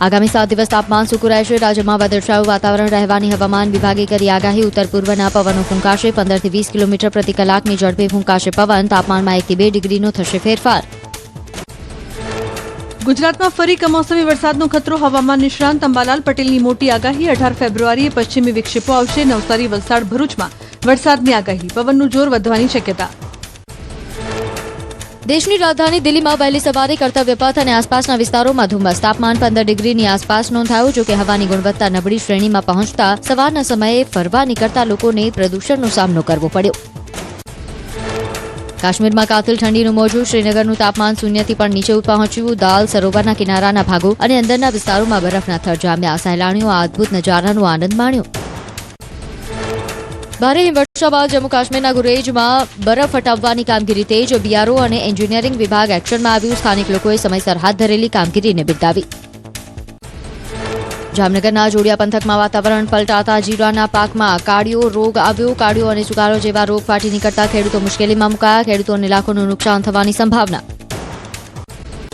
આગામી 7 દિવસ તાપમાન સૂકું રહેશે. રાજ્યમાં વાદળછાયું વાતાવરણ રહેવાની હવામાન વિભાગે કરી આગાહી. ઉત્તર પૂર્વના પવનો ફૂંકાશે. 15 થી 20 કિલોમીટર પ્રતિ કલાકની ઝડપે ફૂંકાશે પવન. તાપમાનમાં 1 થી 2 ડિગ્રીનો થશે ફેરફાર. ગુજરાતમાં ફરી કમોસમી વરસાદનો ખતરો. હવામાન નિષ્ણાંત અંબાલાલ પટેલની મોટી આગાહી. 18 ફેબ્રુઆરીએ પશ્ચિમી વિક્ષેપો આવશે. નવસારી, વલસાડ, ભરૂચમાં વરસાદની આગાહી. પવનનું જોર વધવાની શક્યતા. દેશની રાજધાની દિલ્હીમાં વહેલી સવારે કર્તવ્ય પથ અને આસપાસના વિસ્તારોમાં ધુમ્મસ. તાપમાન 15 ડિગ્રીની આસપાસ નોંધાયું. જોકે હવાની ગુણવત્તા નબળી શ્રેણીમાં પહોંચતા સવારના સમયે ફરવા નીકળતા લોકોને પ્રદૂષણનો સામનો કરવો પડ્યો. કાશ્મીરમાં કાતિલ ઠંડીનું મોજું. શ્રીનગરનું તાપમાન 0 થી પણ નીચે પહોંચ્યું. દાલ સરોવરના કિનારાના ભાગો અને અંદરના વિસ્તારોમાં બરફના થર જામ્યા. સહેલાણીઓ આ અદભુત નજારાનો આનંદ માણ્યો. ભારે હિમવર્ષા બાદ જમ્મુ કાશ્મીરના ગુરેજમાં બરફ હટાવવાની કામગીરી તેજ. બીઆરઓ અને એન્જિનિયરિંગ વિભાગ એક્શનમાં આવ્યું. સ્થાનિક લોકોએ સમયસર હાથ ધરેલી કામગીરીને બિરદાવી. જામનગરના જોડિયા પંથકમાં વાતાવરણ પલટાતા જીરાના પાકમાં કાળિયો રોગ આવ્યો. કાળિયો અને સુકારો જેવા રોગ ફાટી નીકળતા ખેડૂતો મુશ્કેલીમાં મુકાયા. ખેડૂતોને લાખોનું નુકસાન થવાની સંભાવના.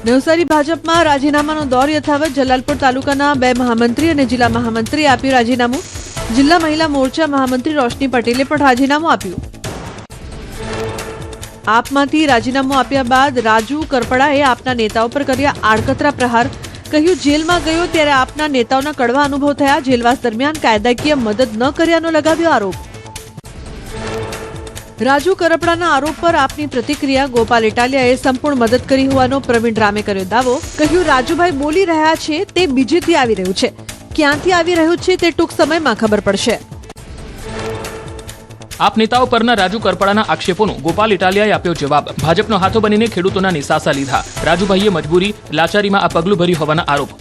નવસારી ભાજપમાં રાજીનામાનો દોર યથાવત. જલાલપુર તાલુકાના 2 મહામંત્રી અને જિલ્લા મહામંત્રીએ આપ્યું રાજીનામું. જિલ્લા મહિલા મોરચા મહામંત્રી રોશની પટેલે પણ રાજીનામું આપ્યું. આપમાંથી રાજીનામું આપ્યા બાદ રાજુ કરપડાએ આપના નેતાઓ પર કર્યા આડકતરા પ્રહાર. કહ્યું, જેલમાં ગયો ત્યારે આપના નેતાઓના કડવા અનુભવ થયા. જેલવાસ દરમિયાન કાયદાકીય મદદ ન કર્યાનો લગાવ્યો આરોપ. રાજુ કરપડાના આરોપ પર આપની પ્રતિક્રિયા. ગોપાલ ઇટાલિયાએ સંપૂર્ણ મદદ કરી હોવાનો પ્રવીણ રામે કર્યો દાવો. કહ્યું, રાજુભાઈ બોલી રહ્યા છે તે બીજેથી આવી રહ્યું છે. ક્યાંથી આવી રહ્યું છે તે ટૂંક સમયમાં ખબર પડશે. આપ નેતાઓ પરના રાજુ કરપડાના આક્ષેપોનો ગોપાલ ઇટાલિયાએ આપ્યો જવાબ. ભાજપનો હાથો બનીને ખેડૂતોના નિસાસા લીધા. રાજુભાઈએ મજબૂરી લાચારીમાં આ પગલું ભર્યું હોવાના આરોપ.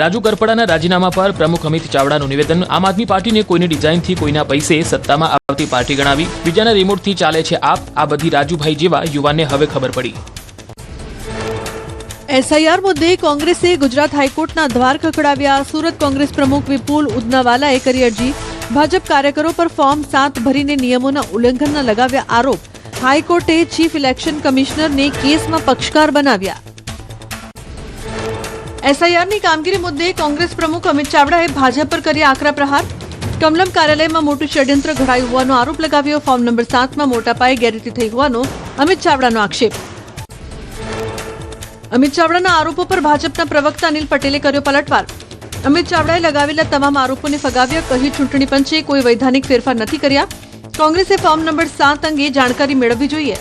રાજુ કરપડાના રાજીનામા પર પ્રમુખ અમિત ચાવડાનું નિવેદન. આમ આદમી પાર્ટીને કોઈની ડિઝાઇનથી કોઈના પૈસે સત્તામાં આવતી પાર્ટી ગણાવી. બીજાના રિમોટથી ચાલે છે આપ. આ બધી રાજુભાઈ જેવા યુવાનને હવે ખબર પડી. એસઆઈઆર મુદ્દે કોંગ્રેસે ગુજરાત હાઈકોર્ટના દ્વાર ખખડાવ્યા. સુરત કોંગ્રેસ પ્રમુખ વિપુલ ઉદનાવાલાએ કરી અરજી. ભાજપ કાર્યકરો પર ફોર્મ 7 ભરીને નિયમોના ઉલ્લંઘનના લગાવ્યા આરોપ. હાઈકોર્ટે ચીફ ઇલેક્શન કમિશનરને કેસમાં પક્ષકાર બનાવ્યા. એસઆઈઆરની કામગીરી મુદ્દે કોંગ્રેસ પ્રમુખ અમિત ચાવડાએ ભાજપ પર કર્યા આકરા પ્રહાર. કમલમ કાર્યાલયમાં મોટું ષડયંત્ર ઘડાયું હોવાનો આરોપ લગાવ્યો. ફોર્મ નંબર 7માં મોટા પાયે ગેરરીતિ થઈ હોવાનો અમિત ચાવડાનો આક્ષેપ. અમિત ચાવડાના આરોપો પર ભાજપના પ્રવક્તા અનિલ પટેલે કર્યો પલટવાર. અમિત ચાવડાએ લગાવેલા તમામ આરોપોને ફગાવ્યા. કહ્યું, ચૂંટણી પંચે કોઈ વૈધાનિક ફેરફાર નથી કર્યા. કોંગ્રેસે ફોર્મ નંબર 7 અંગે જાણકારી મેળવવી જોઈએ.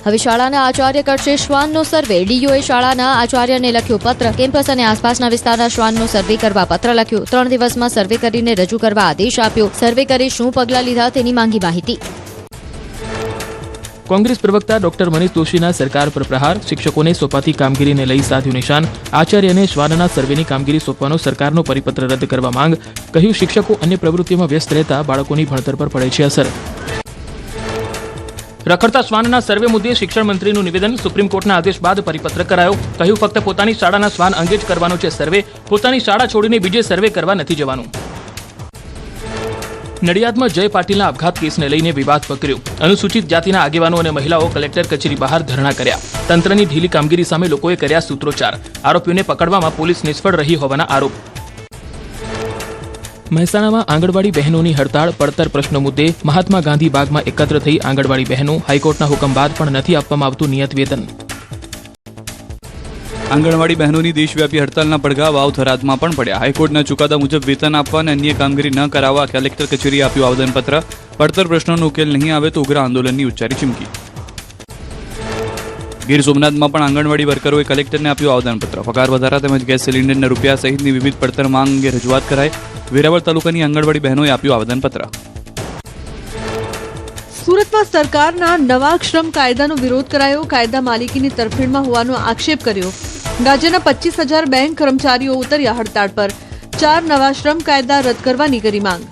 હવે શાળાના આચાર્ય કરશે શ્વાનનો સર્વે. ડીઓએ શાળાના આચાર્યને લખ્યો પત્ર. કેમ્પસ અને આસપાસના વિસ્તારના શ્વાનનો સર્વે કરવા પત્ર લખ્યો. 3 દિવસમાં સર્વે કરીને રજૂ કરવા આદેશ આપ્યો. સર્વે કરી શું પગલાં લીધા તેની માંગી માહિતી. કોંગ્રેસ પ્રવક્તા ડોક્ટર મનીષ દોશીના સરકાર પર પ્રહાર. શિક્ષકોને સોંપાતી કામગીરીને લઈ સાધ્યું નિશાન. આચાર્યને શ્વાનના સર્વેની કામગીરી સોંપવાનો સરકારનો પરિપત્ર રદ કરવા માંગ. કહ્યું, શિક્ષકો અન્ય પ્રવૃત્તિઓમાં વ્યસ્ત રહેતા બાળકોની ભણતર પર પડે છે અસર. રખડતા શ્વાનના સર્વે મુદ્દે શિક્ષણ મંત્રીનું નિવેદન. સુપ્રીમ કોર્ટના આદેશ બાદ પરિપત્ર કરાયો. કહ્યું, ફક્ત પોતાની શાળાના શ્વાન અંગે જ કરવાનો છે સર્વે. પોતાની શાળા છોડીને બીજે સર્વે કરવા નથી જવાનું. નડિયાદમાં જય પાટીલના આપઘાત કેસને લઈને વિવાદ પકડ્યો. અનુસૂચિત જાતિના આગેવાનો અને મહિલાઓ કલેક્ટર કચેરી બહાર ધરણા કર્યા. તંત્રની ઢીલી કામગીરી સામે લોકોએ કર્યા સૂત્રોચ્ચાર. આરોપીઓને પકડવામાં પોલીસ નિષ્ફળ રહી હોવાના આરોપ. મહેસાણામાં આંગણવાડી બહેનોની હડતાળ. પડતર પ્રશ્નો મુદ્દે મહાત્મા ગાંધી બાગમાં એકત્ર થઈ આંગણવાડી બહેનો. હાઈકોર્ટના હુકમ બાદ પણ નથી આપવામાં આવતું નિયત વેતન. આંગણવાડી બહેનોની દેશવ્યાપી હડતાલના પડઘા વાવ થરાદમાં પણ પડ્યા. હાઈકોર્ટના ચુકાદા મુજબ વેતન આપવા અને અન્ય કામગીરી ન કરાવવા કલેક્ટર કચેરીએ આપ્યું આવેદનપત્ર. પડતર પ્રશ્નોનો ઉકેલ નહીં આવે તો ઉગ્ર આંદોલનની ઉચ્ચારી ચીમકી. ગીર સોમનાથમાં પણ આંગણવાડી વર્કરોએ કલેક્ટરને આપ્યું આવેદનપત્ર. પગાર વધારા તેમજ ગેસ સિલિન્ડરના રૂપિયા સહિતની વિવિધ પડતર માંગ અંગે રજૂઆત કરાઈ. વેરાવળ તાલુકાની આંગણવાડી બહેનોએ આપ્યું આવેદનપત્ર. સુરતમાં સરકારના નવા શ્રમ કાયદાનો વિરોધ કરાયો. કાયદા માલિકીની તરફેણમાં હોવાનો આક્ષેપ કર્યો. રાજ્યના 25,000 બેંક કર્મચારીઓ ઉતર્યા હડતાળ પર. 4 નવા શ્રમ કાયદા રદ કરવાની કરી માંગ.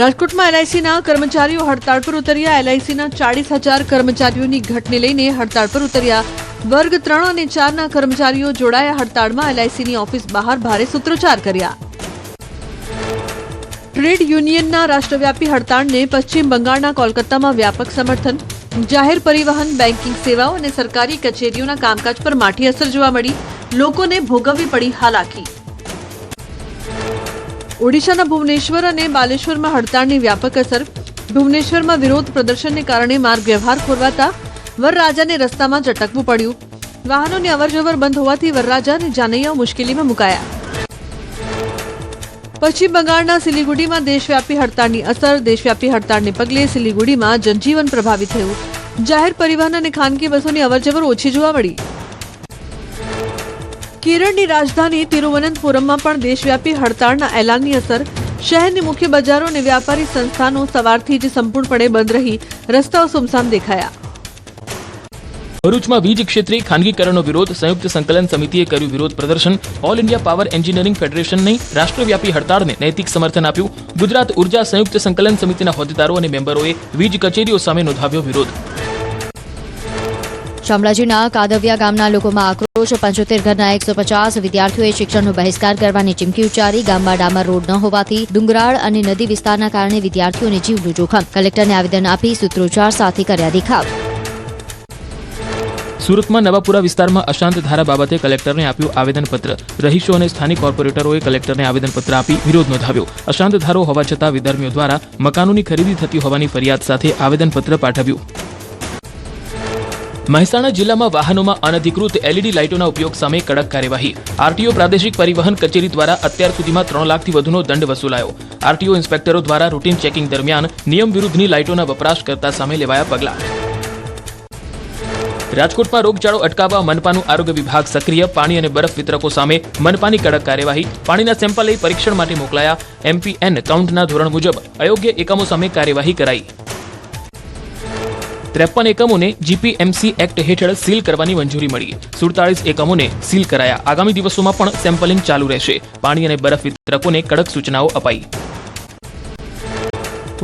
રાજકોટમાં એલઆઈસીના કર્મચારીઓ હડતાળ પર ઉતર્યા. એલઆઈસીના 40,000 કર્મચારીઓની ઘટને લઈને હડતાળ પર ઉતર્યા. વર્ગ 3 અને 4ના કર્મચારીઓ જોડાયા હડતાળમાં. એલઆઈસીની ઓફિસ બહાર ભારે સૂત્રોચ્ચાર કર્યા. ટ્રેડ યુનિયનના રાષ્ટ્રવ્યાપી હડતાળને પશ્ચિમ બંગાળના કોલકાતામાં વ્યાપક સમર્થન. જાહેર પરિવહન, બેન્કિંગ સેવાઓ અને સરકારી કચેરીઓના કામકાજ પર માઠી અસર જોવા મળી. લોકોને ભોગવવી પડી હાલાકી. ઓડિશાના ભુવનેશ્વર અને બાલેશ્વરમાં હડતાળની વ્યાપક અસર. ભુવનેશ્વરમાં વિરોધ પ્રદર્શનને કારણે માર્ગ વ્યવહાર ખોરવાતા વરરાજાને રસ્તામાં જ અટકવું પડ્યું. વાહનોની અવરજવર બંધ હોવાથી વરરાજા અને જાનૈયાઓ મુશ્કેલીમાં મુકાયા. પશ્ચિમ બંગાળના સિલિગુડીમાં દેશવ્યાપી હડતાળની અસર. દેશવ્યાપી હડતાળને પગલે સિલિગુડીમાં જનજીવન પ્રભાવિત થયું. જાહેર પરિવહન અને ખાનગી બસોની અવરજવર ઓછી જોવા મળી. કેરળની રાજધાની તિરુવનંતપુરમમાં પણ દેશવ્યાપી હડતાળના એલાનની અસર. શહેરની મુખ્ય બજારો અને વ્યાપારી સંસ્થાનો સવારથી જ સંપૂર્ણપણે બંધ રહી રસ્તાઓ સુમસામ દેખાયા. ભરૂચમાં વીજ ક્ષેત્રે ખાનગીકરણનો વિરોધ. સંયુક્ત સંકલન સમિતિએ કર્યું વિરોધ પ્રદર્શન. ઓલ ઇન્ડિયા પાવર એન્જિનિયરિંગ ફેડરેશનની રાષ્ટ્રવ્યાપી હડતાળને નૈતિક સમર્થન આપ્યું. ગુજરાત ઉર્જા સંયુક્ત સંકલન સમિતિના હોદ્દેદારો અને મેમ્બરોએ વીજ કચેરીઓ સામે નોંધાવ્યો વિરોધ. શામળાજીના કાદવિયા ગામના લોકોમાં આક્રોશ. 75 ઘરના 150 વિદ્યાર્થીઓએ શિક્ષણનો બહિષ્કાર કરવાની ચીમકી ઉચ્ચારી. ગામમાં ડામર રોડ ન હોવાથી ડુંગરાળ અને નદી વિસ્તારના કારણે વિદ્યાર્થીઓને જીવનું જોખમ. કલેક્ટરને આવેદન આપી સૂત્રોચ્ચાર સાથે કર્યા દેખાવ. સુરતમાં નવાપુરા વિસ્તારમાં અશાંત ધારા બાબતે કલેક્ટરને આપ્યું આવેદનપત્ર. રહીશો અને સ્થાનિક કોર્પોરેટરોએ કલેક્ટરને આવેદનપત્ર આપી વિરોધ નોંધાવ્યો. અશાંત ધારો હોવા છતાં વિધર્મીઓ દ્વારા મકાનોની ખરીદી થતી હોવાની ફરિયાદ સાથે આવેદનપત્ર પાઠવ્યું. મહેસાણા જિલ્લામાં વાહનોમાં અનધિકૃત LED લાઇટોના ઉપયોગ સામે કડક કાર્યવાહી. આરટીઓ પ્રાદેશિક પરિવહન કચેરી દ્વારા અત્યાર સુધીમાં 3 લાખથી વધુનો દંડ વસૂલાયો. આરટીઓ ઇન્સ્પેક્ટરો દ્વારા રૂટીન ચેકિંગ દરમિયાન નિયમ વિરુદ્ધની લાઇટોના વપરાશકર્તા સામે લેવાયા પગલાં. રાજકોટમાં રોગચાળો અટકાવવા મનપાનું આરોગ્ય વિભાગ સક્રિય. પાણી અને બરફ વિતરકો સામે મનપાની કડક કાર્યવાહી. પાણીના સેમ્પલ લઈ પરીક્ષણ માટે મોકલાયા. MPN કાઉન્ટના ધોરણ મુજબ અયોગ્ય એકમો સામે કાર્યવાહી કરાઈ. 53 એકમોને GPMC એક્ટ હેઠળ સીલ કરવાની મંજૂરી મળી. 47 એકમોને સીલ કરાયા. આગામી દિવસોમાં પણ સેમ્પલિંગ ચાલુ રહેશે. પાણી અને બરફ વિતરકોને કડક સૂચનાઓ અપાઈ.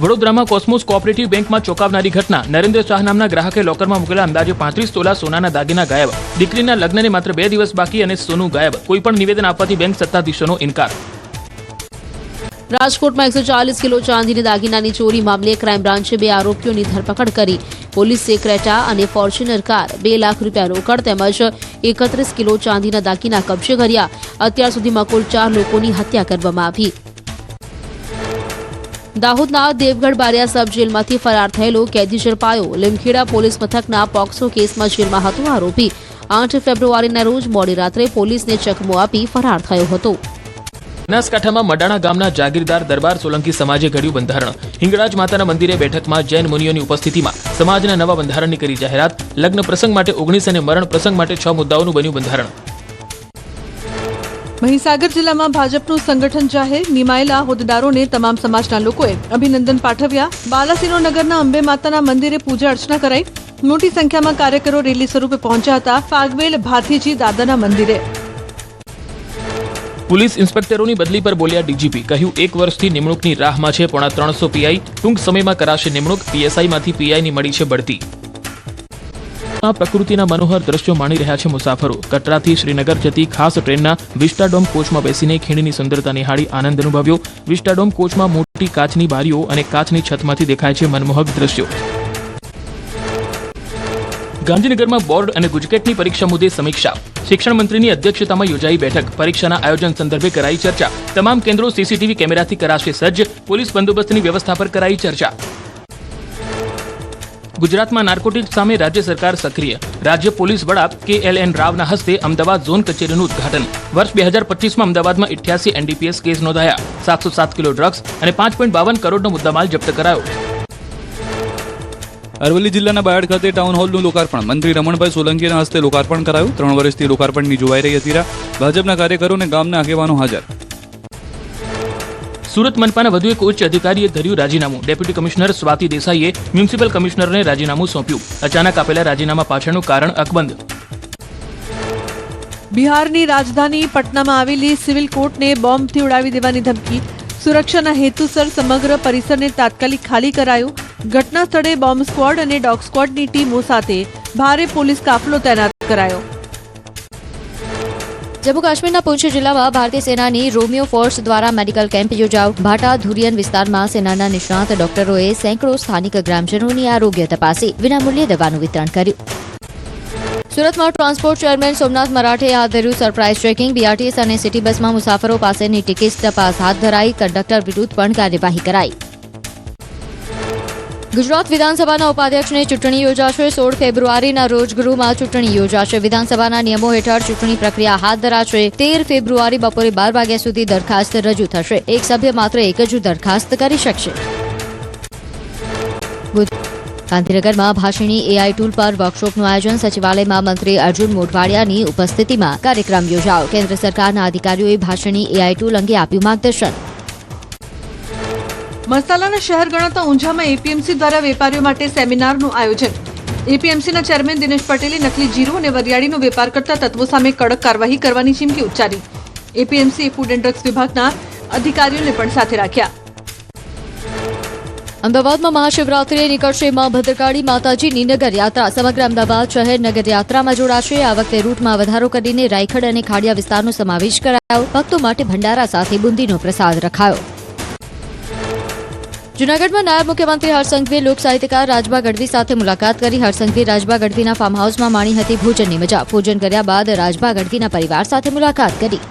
વડોદરામાં કોસ્મોસ કોઓપરેટિવ બેંકમાં ચોંકાવનારી ઘટના. નરેન્દ્ર શાહ નામના ગ્રાહકે લોકરમાં મૂકેલા અંદાજે 35 તોલા સોનાના દાગીના ગાયબ. દીકરીના લગ્નને માત્ર 2 દિવસ બાકી અને સોનું ગાયબ. કોઈ પણ નિવેદન આપવાથી બેંક સત્તાધીશોનો ઇનકાર. રાજકોટમાં 140 કિલો ચાંદીના દાગીનાની ચોરી મામલે ક્રાઇમ બ્રાન્ચે 2 આરોપીઓની ધરપકડ કરી. પોલીસે ક્રેટા અને ફોર્ચ્યુનર કાર, 2 લાખ રૂપિયા રોકડ તેમજ 31 કિલો ચાંદીના દાગીના કબજે કર્યા. અત્યાર સુધીમાં કુલ 4 લોકોની હત્યા કરવામાં આવી. દાહોદના દેવગઢ બારિયા સબ જેલમાંથી ફરાર થયેલો કેદી ઝડપાયો. લીમખેડા પોલીસ મથકના પોક્સો કેસમાં જેલમાં હતો આરોપી. 8 ફેબ્રુઆરીના રોજ મોડી રાત્રે પોલીસને ચકમો આપી ફરાર થયો હતો. બનાસકાંઠામાં મડાણા ગામના જાગીરદાર દરબાર સોલંકી સમાજે ઘડ્યું બંધારણ. હિંગળાજ માતાના મંદિરે બેઠકમાં જૈન મુનિઓની ઉપસ્થિતિમાં સમાજના નવા બંધારણની કરી જાહેરાત. લગ્ન પ્રસંગ માટે 19 અને મરણ પ્રસંગ માટે 6 મુદ્દાઓનું બન્યું બંધારણ. મહીસાગર જિલ્લામાં ભાજપનું સંગઠન જાહેર. નિમાયેલા હોદ્દેદારોને તમામ સમાજના લોકોએ અભિનંદન પાઠવ્યા. બાલાસિનો નગરના અંબે માતાના મંદિરે પૂજા અર્ચના કરાઈ. મોટી સંખ્યામાં કાર્યકરો રેલી સ્વરૂપે પહોંચ્યા હતા ફાગવેલ ભાથીજી દાદાના મંદિરે. પોલીસ ઇન્સ્પેક્ટરોની બદલી પર બોલ્યા ડીજીપી. કહ્યું 1 વર્ષથી નિમણૂકની રાહમાં છે 350 PI. ટૂંક સમયમાં કરાશે નિમણૂક. PSIમાંથી PIની મળી છે બઢતી. પ્રકૃતિના મનોહર દ્રશ્યો માણી રહ્યા છે મુસાફરો. કટરાથી શ્રીનગર જતી ખાસ ટ્રેનના વિસ્ટાડોમ કોચમાં બેસીને ખીણની સુંદરતા નિહાળી આનંદ અનુભવ્યો. વિસ્ટાડોમ કોચમાં મોટી કાચની બારીઓ અને કાચની છતમાંથી દેખાય છે મનમોહક દ્રશ્યો. ગાંધીનગરમાં બોર્ડ અને ગુજકેટની પરીક્ષા મુદ્દે સમીક્ષા. શિક્ષણ મંત્રીની અધ્યક્ષતામાં યોજાઈ બેઠક. પરીક્ષાના આયોજન સંદર્ભે કરાઈ ચર્ચા. તમામ કેન્દ્રો CCTV કેમેરાથી કરાશે સજ્જ. પોલીસ બંદોબસ્તની વ્યવસ્થા પર કરાઈ ચર્ચા. ગુજરાતમાં નાર્કોટિક્સ સામે રાજ્ય સરકાર સક્રિય. રાજ્ય પોલીસ વડા KLN રાવના હસ્તે અમદાવાદ ઝોન કચેરીનું ઉદ્ઘાટન. વર્ષ 2025માં અમદાવાદમાં 88 NDPS કેસ નોંધાયા. 707 કિલો ડ્રગ્સ અને 5.52 કરોડનો મુદ્દામાલ જપ્ત કરાયો. અરવલ્લી જિલ્લાના બાયડ ખાતે ટાઉન હોલનું લોકાર્પણ. મંત્રી રમણભાઈ સોલંકીના હસ્તે લોકાર્પણ કરાયું. 3 વર્ષથી લોકાર્પણની જોવાઈ રહી હતી. ભાજપના કાર્યકરો અને ગામના આગેવાનો હાજર. સુરત મનપાના વધુ એક ઉચ્ચ અધિકારીએ ધર્યું રાજીનામું. ડેપ્યુટી કમિશનર સ્વાતિ દેસાઈએ મ્યુનિસિપલ કમિશનરને રાજીનામું સોંપ્યું. અચાનક આપેલા રાજીનામા પાછળનું કારણ અકબંધ. બિહારની રાજધાની પટનામાં આવેલી સિવિલ કોર્ટને બોમ્બથી ઉડાવી દેવાની ધમકી. સુરક્ષાના હેતુસર સમગ્ર પરિસરને તાત્કાલિક ખાલી કરાયું. ઘટના સ્થળે બોમ્બ સ્ક્વોડ અને ડોગ સ્ક્વોડની ટીમો સાથે ભારે પોલીસ કાફલો તૈનાત કરાયો. જમ્મુ કાશ્મીરના પૂંછ જિલ્લામાં ભારતીય સેનાની રોમિયો ફોર્સ દ્વારા મેડિકલ કેમ્પ યોજાયો. ભાટા ધુરિયન વિસ્તારમાં સેનાના નિષ્ણાત ડોક્ટરોએ સેંકડો સ્થાનિક ગ્રામજનોની આરોગ્ય તપાસી વિનામૂલ્યે દવાનું વિતરણ કર્યું. સુરતમાં ટ્રાન્સપોર્ટ ચેરમેન સોમનાથ મરાઠે હાથ ધર્યું સરપ્રાઇઝ ચેકિંગ. બીઆરટીએસ અને સિટી બસમાં મુસાફરો પાસેની ટિકિટ તપાસ હાથ ધરાઈ. કંડક્ટર વિરુદ્ધ પણ કાર્યવાહી કરાઈ. ગુજરાત વિધાનસભાના ઉપાધ્યક્ષની ચૂંટણી યોજાશે. 16 ફેબ્રુઆરીના રોજ ગૃહમાં ચૂંટણી યોજાશે. વિધાનસભાના નિયમો હેઠળ ચૂંટણી પ્રક્રિયા હાથ ધરાશે. 13 ફેબ્રુઆરી બપોરે 12 વાગ્યા સુધી દરખાસ્ત રજૂ થશે. એક સભ્ય માત્ર એક જ દરખાસ્ત કરી શકશે. ગાંધીનગરમાં ભાષિણી એઆઈ ટૂલ પર વર્કશોપનું આયોજન. સચિવાલયમાં મંત્રી અર્જુન મોઢવાડિયાની ઉપસ્થિતિમાં કાર્યક્રમ યોજાયો. કેન્દ્ર સરકારના અધિકારીઓએ ભાષિણી એઆઈ ટૂલ અંગે આપ્યું માર્ગદર્શન. મસાલાના શહેર ગણાતા ઊંઝામાં એપીએમસી દ્વારા વેપારીઓ માટે સેમિનારનું આયોજન. એપીએમસીના ચેરમેન દિનેશ પટેલે નકલી જીરું અને વરિયાળીનો વેપાર કરતા તત્વો સામે કડક કાર્યવાહી કરવાની ચીમકી ઉચ્ચારી. એપીએમસીએ ફૂડ એન્ડ ડ્રગ્સ વિભાગના અધિકારીઓને પણ સાથે રાખ્યા. અમદાવાદમાં મહાશિવરાત્રિએ નીકળશે માં ભદ્રકાળી માતાજીની નગરયાત્રા. સમગ્ર અમદાવાદ શહેર નગરયાત્રામાં જોડાશે. આ વખતે રૂટમાં વધારો કરીને રાયખડ અને ખાડિયા વિસ્તારનો સમાવેશ કરાયો. ભક્તો માટે ભંડારા સાથે બુંદીનો પ્રસાદ રખાયો. જૂનાગઢમાં નાયબ મુખ્યમંત્રી હર્ષ સંઘવીએ લોક સાહિત્યકાર રાજભા ગઢવી સાથે મુલાકાત કરી. હર્ષ સંઘવી રાજભા ગઢવીના ફાર્મ હાઉસમાં માણી હતી ભોજનની મજા. ભોજન કર્યા બાદ રાજભા ગઢવીના પરિવાર સાથે મુલાકાત કરી.